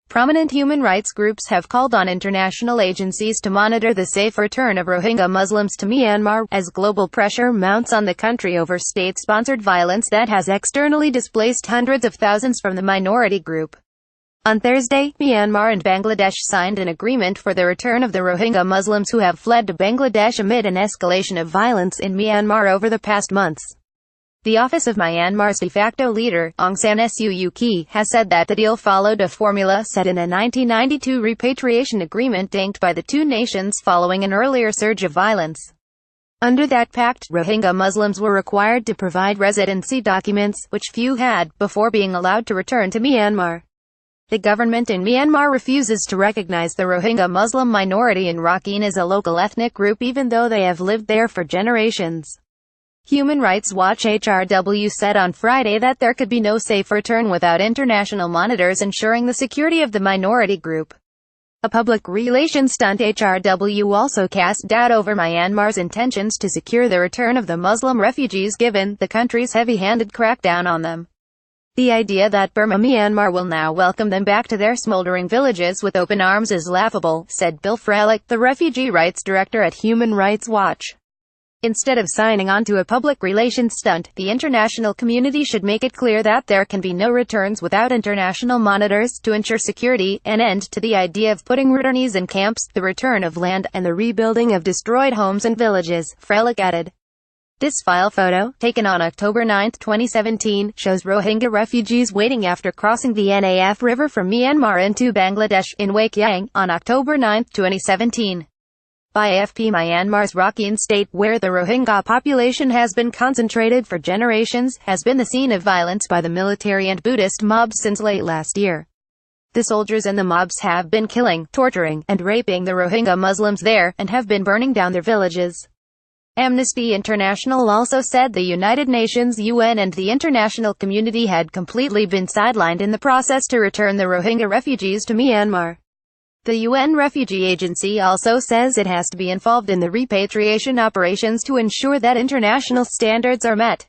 Prominent human rights groups have called on international agencies to monitor the safe return of Rohingya Muslims to Myanmar, as global pressure mounts on the country over state-sponsored violence that has externally displaced hundreds of thousands from the minority group. On Thursday, Myanmar and Bangladesh signed an agreement for the return of the Rohingya Muslims who have fled to Bangladesh amid an escalation of violence in Myanmar over the past months. The office of Myanmar's de facto leader, Aung San Suu Kyi, has said that the deal followed a formula set in a 1992 repatriation agreement inked by the two nations following an earlier surge of violence. Under that pact, Rohingya Muslims were required to provide residency documents, which few had, before being allowed to return to Myanmar. The government in Myanmar refuses to recognize the Rohingya Muslim minority in Rakhine as a local ethnic group even though they have lived there for generations. Human Rights Watch HRW said on Friday that there could be no safe return without international monitors ensuring the security of the minority group. A public relations stunt. HRW also cast doubt over Myanmar's intentions to secure the return of the Muslim refugees given the country's heavy-handed crackdown on them. The idea that Myanmar will now welcome them back to their smoldering villages with open arms is laughable, said Bill Frelick, the refugee rights director at Human Rights Watch. Instead of signing on to a public relations stunt, the international community should make it clear that there can be no returns without international monitors to ensure security, an end to the idea of putting returnees in camps, the return of land, and the rebuilding of destroyed homes and villages, Frelick added. This file photo, taken on October 9, 2017, shows Rohingya refugees waiting after crossing the Naf River from Myanmar into Bangladesh, in Wakyang, on October 9, 2017. By AFP. Myanmar's Rakhine state, where the Rohingya population has been concentrated for generations, has been the scene of violence by the military and Buddhist mobs since late last year. The soldiers and the mobs have been killing, torturing, and raping the Rohingya Muslims there, and have been burning down their villages. Amnesty International also said the United Nations, UN and the international community had completely been sidelined in the process to return the Rohingya refugees to Myanmar. The UN Refugee Agency also says it has to be involved in the repatriation operations to ensure that international standards are met.